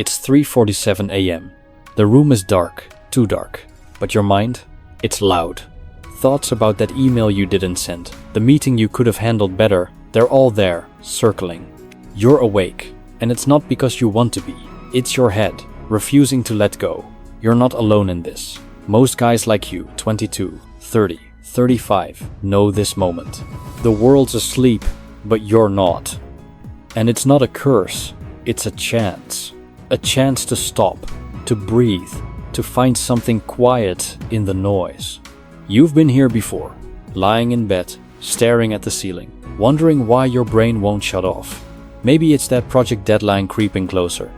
It's 3:47 a.m. The room is dark, too dark. But your mind? It's loud. Thoughts about that email you didn't send, the meeting you could have handled better, they're all there, circling. You're awake, and it's not because you want to be. It's your head, refusing to let go. You're not alone in this. Most guys like you, 22, 30, 35, know this moment. The world's asleep, but you're not. And it's not a curse, it's a chance. A chance to stop, to breathe, to find something quiet in the noise. You've been here before, lying in bed, staring at the ceiling, wondering why your brain won't shut off. Maybe it's that project deadline creeping closer,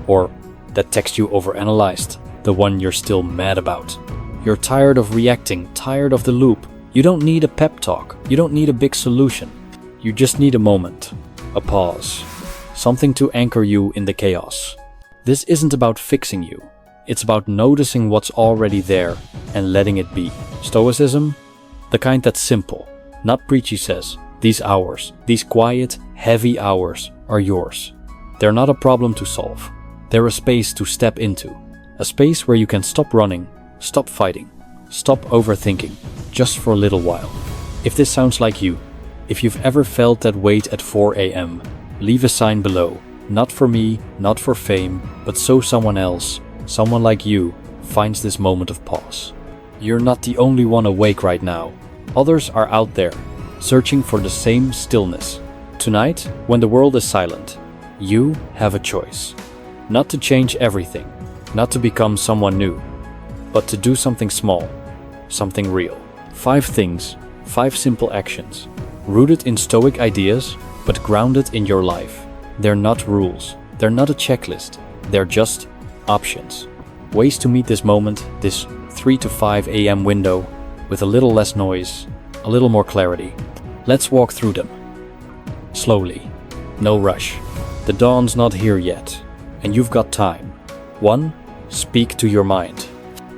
or that text you overanalyzed, the one you're still mad about. You're tired of reacting, tired of the loop. You don't need a pep talk, you don't need a big solution. You just need a moment, a pause, something to anchor you in the chaos. This isn't about fixing you. It's about noticing what's already there and letting it be. Stoicism? The kind that's simple, not preachy, says, these hours, these quiet, heavy hours are yours. They're not a problem to solve. They're a space to step into. A space where you can stop running, stop fighting, stop overthinking, just for a little while. If this sounds like you, if you've ever felt that weight at 4 a.m., leave a sign below. Not for me, not for fame, but so someone else, someone like you, finds this moment of pause. You're not the only one awake right now. Others are out there, searching for the same stillness. Tonight, when the world is silent, you have a choice. Not to change everything, not to become someone new, but to do something small, something real. 5 things, 5 simple actions, rooted in Stoic ideas, but grounded in your life. They're not rules, they're not a checklist, they're just options. Ways to meet this moment, this 3 to 5 a.m. window, with a little less noise, a little more clarity. Let's walk through them. Slowly, no rush. The dawn's not here yet, and you've got time. 1. Speak to your mind.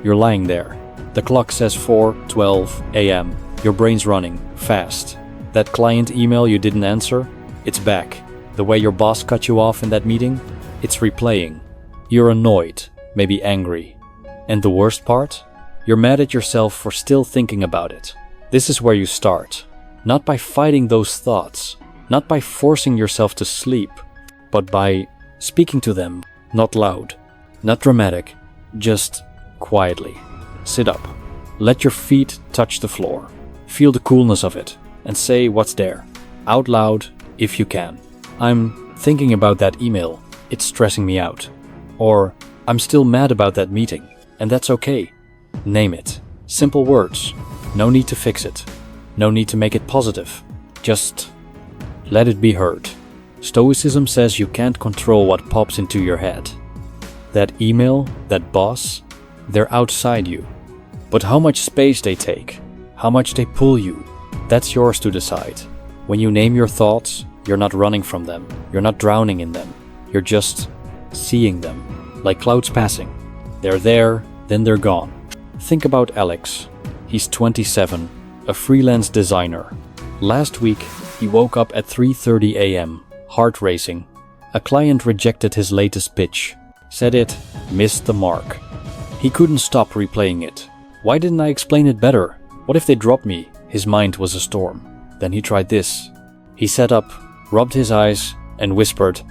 You're lying there. The clock says 4:12 a.m. Your brain's running, fast. That client email you didn't answer, it's back. The way your boss cut you off in that meeting, it's replaying. You're annoyed, maybe angry. And the worst part? You're mad at yourself for still thinking about it. This is where you start. Not by fighting those thoughts, not by forcing yourself to sleep, but by speaking to them, not loud, not dramatic, just quietly. Sit up. Let your feet touch the floor. Feel the coolness of it and say what's there, out loud if you can. I'm thinking about that email, it's stressing me out. Or I'm still mad about that meeting, and that's okay. Name it. Simple words. No need to fix it. No need to make it positive. Just let it be heard. Stoicism says you can't control what pops into your head. That email, that boss, they're outside you. But how much space they take, how much they pull you, that's yours to decide. When you name your thoughts, you're not running from them. You're not drowning in them. You're just seeing them, like clouds passing. They're there, then they're gone. Think about Alex. He's 27, a freelance designer. Last week, he woke up at 3:30 a.m., heart racing. A client rejected his latest pitch, said it missed the mark. He couldn't stop replaying it. Why didn't I explain it better? What if they dropped me? His mind was a storm. Then he tried this. He sat up, rubbed his eyes, and whispered,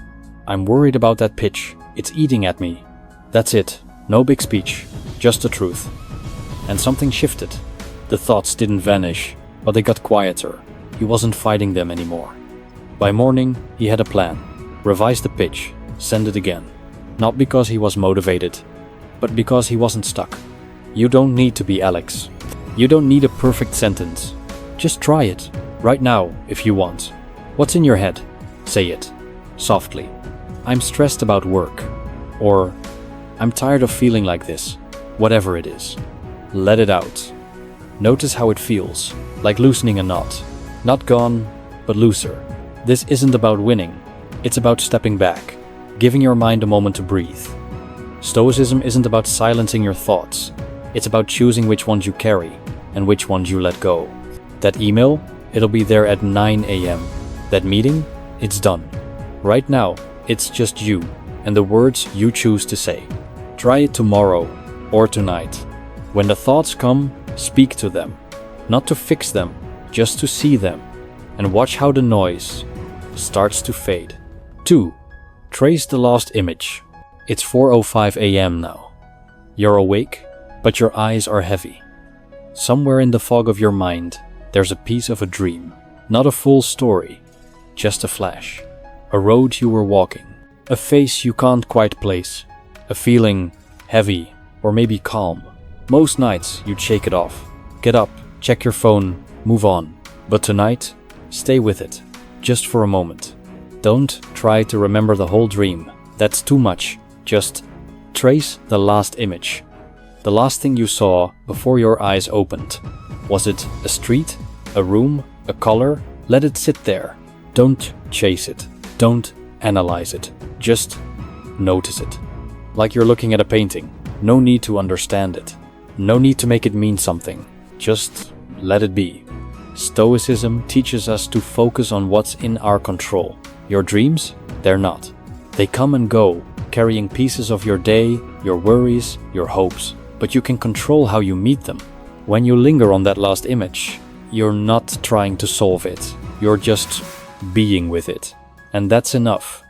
"I'm worried about that pitch. It's eating at me." That's it. No big speech, just the truth. And something shifted. The thoughts didn't vanish, but they got quieter. He wasn't fighting them anymore. By morning, he had a plan. Revise the pitch, send it again. Not because he was motivated, but because he wasn't stuck. You don't need to be Alex. You don't need a perfect sentence. Just try it, right now, if you want. What's in your head? Say it, softly. I'm stressed about work. Or, I'm tired of feeling like this. Whatever it is. Let it out. Notice how it feels, like loosening a knot. Not gone, but looser. This isn't about winning. It's about stepping back, giving your mind a moment to breathe. Stoicism isn't about silencing your thoughts. It's about choosing which ones you carry and which ones you let go. That email, it'll be there at 9 a.m. That meeting, it's done. Right now, it's just you, and the words you choose to say. Try it tomorrow or tonight. When the thoughts come, speak to them. Not to fix them, just to see them. And watch how the noise starts to fade. 2. Trace the lost image. It's 4:05 a.m. now. You're awake, but your eyes are heavy. Somewhere in the fog of your mind, there's a piece of a dream. Not a full story, just a flash. A road you were walking. A face you can't quite place. A feeling heavy or maybe calm. Most nights you'd shake it off. Get up, check your phone, move on. But tonight, stay with it, just for a moment. Don't try to remember the whole dream. That's too much. Just trace the last image. The last thing you saw before your eyes opened. Was it a street, a room, a color? Let it sit there. Don't chase it. Don't analyze it. Just notice it. Like you're looking at a painting. No need to understand it. No need to make it mean something. Just let it be. Stoicism teaches us to focus on what's in our control. Your dreams? They're not. They come and go, carrying pieces of your day, your worries, your hopes. But you can control how you meet them. When you linger on that last image, you're not trying to solve it. You're just being with it. And that's enough.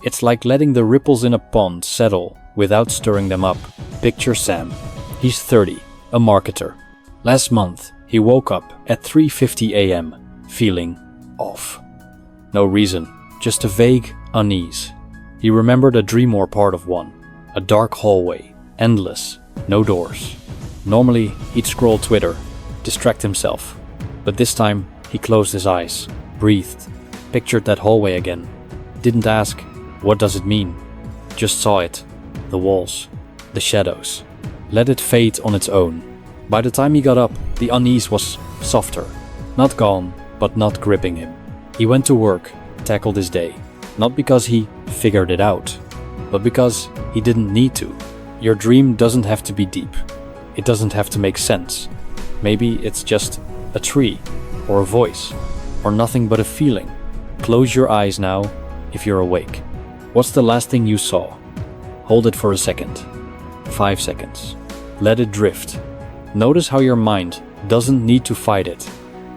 It's like letting the ripples in a pond settle without stirring them up. Picture Sam. He's 30, a marketer. Last month, he woke up at 3:50 a.m., feeling off. No reason, just a vague unease. He remembered a dream or part of one. A dark hallway, endless, no doors. Normally, he'd scroll Twitter, distract himself. But this time, he closed his eyes, breathed, pictured that hallway again. Didn't ask, what does it mean? Just saw it. The walls, the shadows. Let it fade on its own. By the time he got up, the unease was softer. Not gone, but not gripping him. He went to work, tackled his day. Not because he figured it out, but because he didn't need to. Your dream doesn't have to be deep. It doesn't have to make sense. Maybe it's just a tree, or a voice, or nothing but a feeling. Close your eyes now, if you're awake. What's the last thing you saw? Hold it for a second. 5 seconds. Let it drift. Notice how your mind doesn't need to fight it.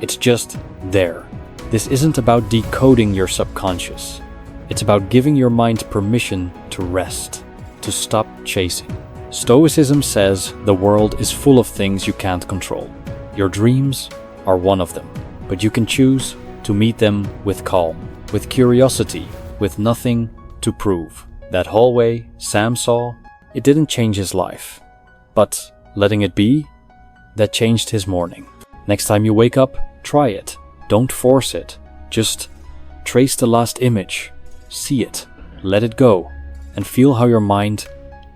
It's just there. This isn't about decoding your subconscious. It's about giving your mind permission to rest, to stop chasing. Stoicism says the world is full of things you can't control. Your dreams are one of them, but you can choose to meet them with calm, with curiosity, with nothing to prove. That hallway Sam saw, it didn't change his life, but letting it be, that changed his morning. Next time you wake up, try it. Don't force it. Just trace the last image, see it, let it go, and feel how your mind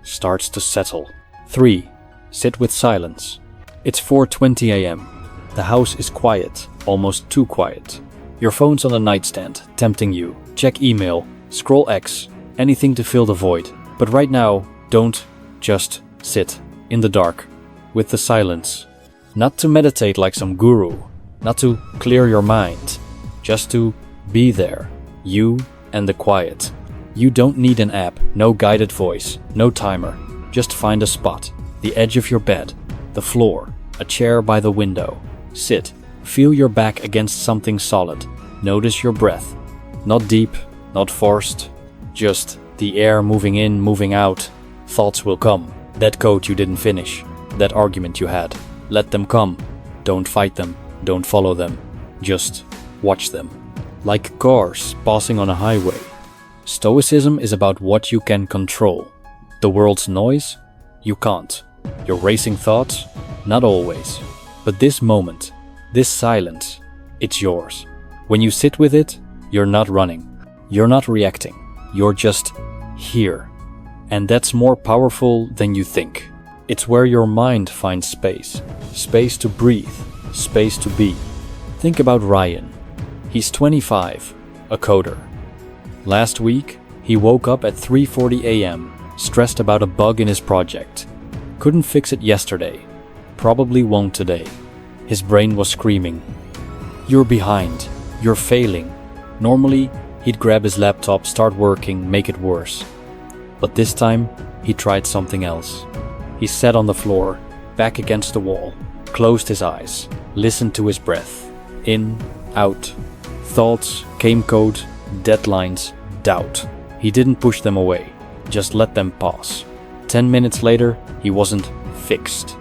starts to settle. 3. Sit with silence. It's 4:20 a.m. The house is quiet, almost too quiet. Your phone's on the nightstand, tempting you. Check email, scroll X, anything to fill the void. But right now, don't just sit in the dark with the silence. Not to meditate like some guru, not to clear your mind, just to be there, you and the quiet. You don't need an app, no guided voice, no timer. Just find a spot, the edge of your bed, the floor, a chair by the window. Sit, feel your back against something solid. Notice your breath. Not deep, not forced, just the air moving in, moving out. Thoughts will come. That code you didn't finish, that argument you had. Let them come. Don't fight them, don't follow them. Just watch them. Like cars passing on a highway. Stoicism is about what you can control. The world's noise? You can't. Your racing thoughts? Not always. But this moment, this silence, it's yours. When you sit with it, you're not running. You're not reacting. You're just here. And that's more powerful than you think. It's where your mind finds space. Space to breathe. Space to be. Think about Ryan. He's 25, a coder. Last week, he woke up at 3:40 a.m., stressed about a bug in his project. Couldn't fix it yesterday. Probably won't today. His brain was screaming, "You're behind. You're failing." Normally, he'd grab his laptop, start working, make it worse. But this time, he tried something else. He sat on the floor, back against the wall, closed his eyes, listened to his breath. In, out. Thoughts, game code, deadlines, doubt. He didn't push them away, just let them pass. 10 minutes later, he wasn't fixed.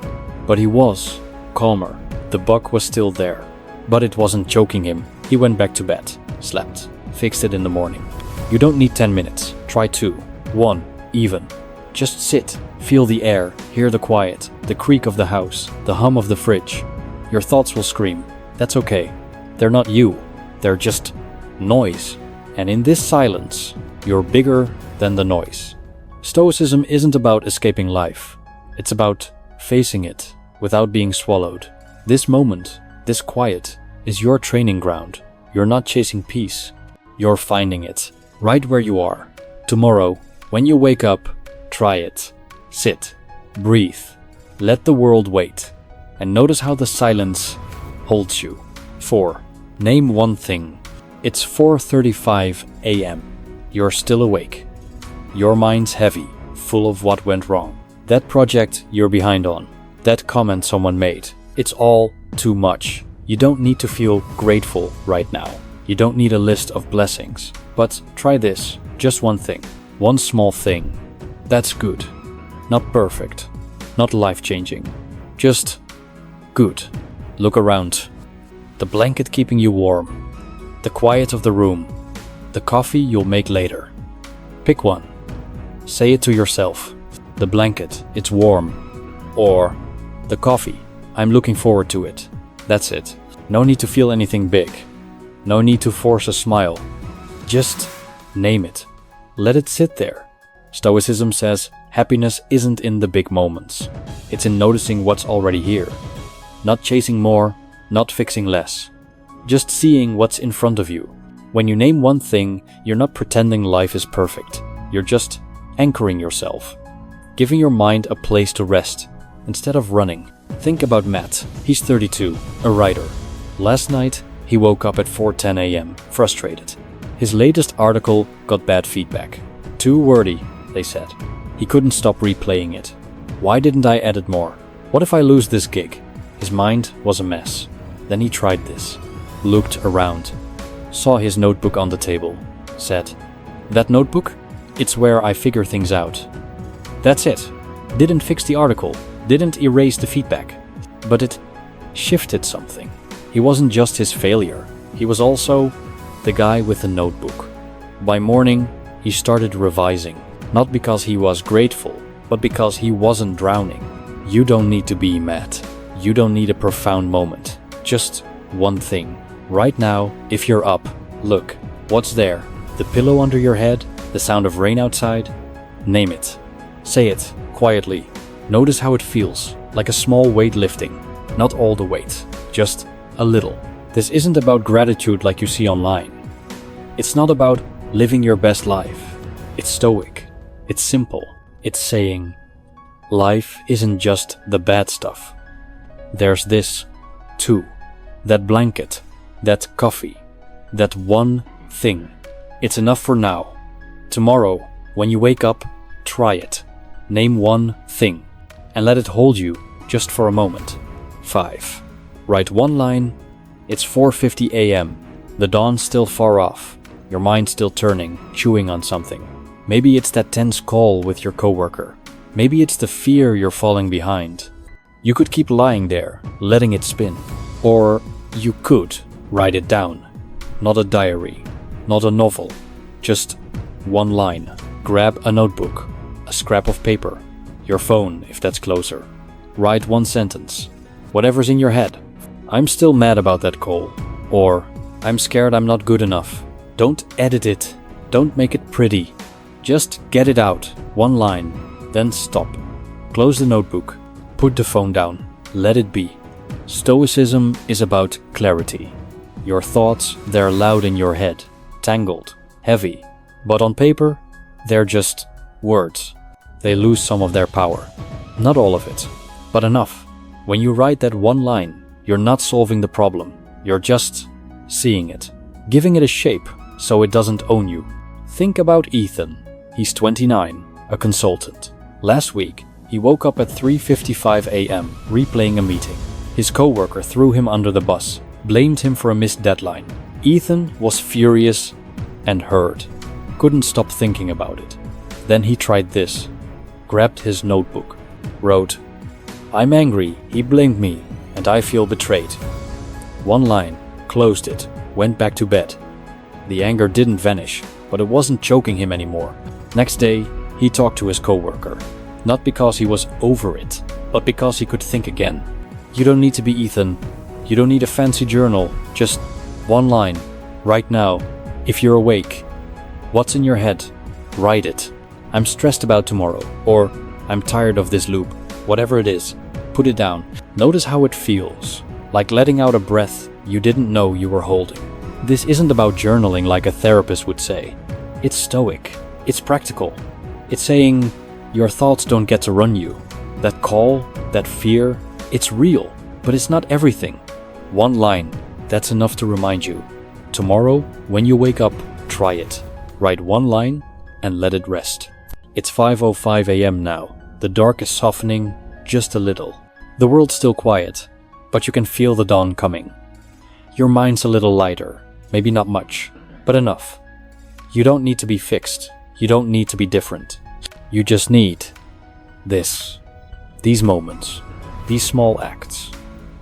But he was calmer. The bug was still there. But it wasn't choking him. He went back to bed, slept, fixed it in the morning. You don't need 10 minutes. Try 2, 1, even. Just sit, feel the air, hear the quiet, the creak of the house, the hum of the fridge. Your thoughts will scream. That's okay. They're not you. They're just noise. And in this silence, you're bigger than the noise. Stoicism isn't about escaping life. It's about facing it without being swallowed. This moment, this quiet, is your training ground. You're not chasing peace. You're finding it, right where you are. Tomorrow, when you wake up, try it. Sit, breathe, let the world wait, and notice how the silence holds you. 4. Name one thing. It's 4:35 a.m. You're still awake. Your mind's heavy, full of what went wrong. That project you're behind on. That comment someone made. It's all too much. You don't need to feel grateful right now. You don't need a list of blessings. But try this, just one thing. One small thing. That's good. Not perfect. Not life-changing. Just good. Look around. The blanket keeping you warm. The quiet of the room. The coffee you'll make later. Pick one. Say it to yourself. The blanket, it's warm. Or the coffee, I'm looking forward to it. That's it. No need to feel anything big. No need to force a smile. Just name it. Let it sit there. Stoicism says happiness isn't in the big moments. It's in noticing what's already here. Not chasing more, not fixing less. Just seeing what's in front of you. When you name one thing, you're not pretending life is perfect. You're just anchoring yourself. Giving your mind a place to rest instead of running. Think about Matt. He's 32, a writer. Last night, he woke up at 4:10 a.m., frustrated. His latest article got bad feedback. Too wordy, they said. He couldn't stop replaying it. Why didn't I edit more? What if I lose this gig? His mind was a mess. Then he tried this. Looked around. Saw his notebook on the table. Said, "That notebook? It's where I figure things out." That's it. Didn't fix the article. Didn't erase the feedback. But it shifted something. He wasn't just his failure. He was also the guy with the notebook. By morning, he started revising. Not because he was grateful, but because he wasn't drowning. You don't need to be mad. You don't need a profound moment. Just one thing. Right now, if you're up, look. What's there? The pillow under your head? The sound of rain outside? Name it. Say it, quietly. Notice how it feels, like a small weight lifting. Not all the weight, just a little. This isn't about gratitude like you see online. It's not about living your best life. It's stoic. It's simple. It's saying, life isn't just the bad stuff. There's this, too. That blanket, that coffee, that one thing. It's enough for now. Tomorrow, when you wake up, try it. Name one thing, and let it hold you just for a moment. 5. Write one line. It's 4:50 a.m. The dawn's still far off. Your mind's still turning, chewing on something. Maybe it's that tense call with your coworker. Maybe it's the fear you're falling behind. You could keep lying there, letting it spin. Or you could write it down. Not a diary, not a novel. Just one line. Grab a notebook, a scrap of paper, your phone if that's closer. Write one sentence. Whatever's in your head. I'm still mad about that call. Or I'm scared I'm not good enough. Don't edit it. Don't make it pretty. Just get it out. One line. Then stop. Close the notebook. Put the phone down. Let it be. Stoicism is about clarity. Your thoughts, they're loud in your head. Tangled. Heavy. But on paper, they're just words. They lose some of their power. Not all of it, but enough. When you write that one line, you're not solving the problem. You're just seeing it. Giving it a shape so it doesn't own you. Think about Ethan. He's 29, a consultant. Last week, he woke up at 3:55 a.m., replaying a meeting. His coworker threw him under the bus, blamed him for a missed deadline. Ethan was furious and hurt, couldn't stop thinking about it. Then he tried this, grabbed his notebook, wrote, "I'm angry, he blamed me, and I feel betrayed." One line, closed it, went back to bed. The anger didn't vanish, but it wasn't choking him anymore. Next day, he talked to his coworker, not because he was over it, but because he could think again. You don't need to be Ethan. You don't need a fancy journal, just one line, right now. If you're awake, what's in your head? Write it. I'm stressed about tomorrow, or I'm tired of this loop. Whatever it is, put it down. Notice how it feels, like letting out a breath you didn't know you were holding. This isn't about journaling like a therapist would say. It's stoic. It's practical. It's saying your thoughts don't get to run you. That call, that fear, it's real, but it's not everything. One line, that's enough to remind you. Tomorrow, when you wake up, try it. Write one line and let it rest. It's 5:05 a.m. now. The dark is softening just a little. The world's still quiet, but you can feel the dawn coming. Your mind's a little lighter, maybe not much, but enough. You don't need to be fixed. You don't need to be different. You just need this. These moments, these small acts.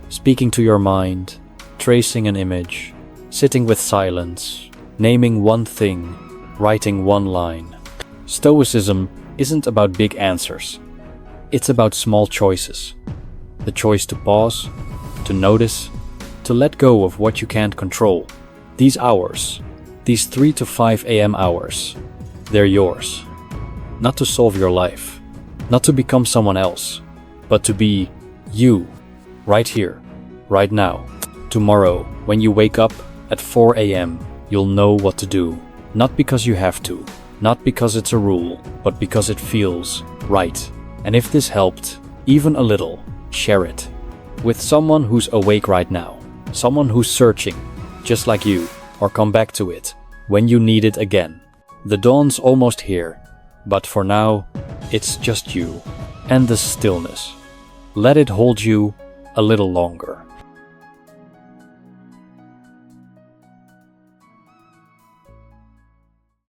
Speaking to your mind, tracing an image, sitting with silence, naming one thing, writing one line. Stoicism isn't about big answers. It's about small choices. The choice to pause, to notice, to let go of what you can't control. These hours, these 3 to 5 a.m. hours, they're yours. Not to solve your life, not to become someone else, but to be you, right here, right now. Tomorrow, when you wake up at 4 a.m., you'll know what to do. Not because you have to, not because it's a rule, but because it feels right. And if this helped, even a little, share it with someone who's awake right now, someone who's searching, just like you, or come back to it when you need it again. The dawn's almost here, but for now, it's just you and the stillness. Let it hold you a little longer.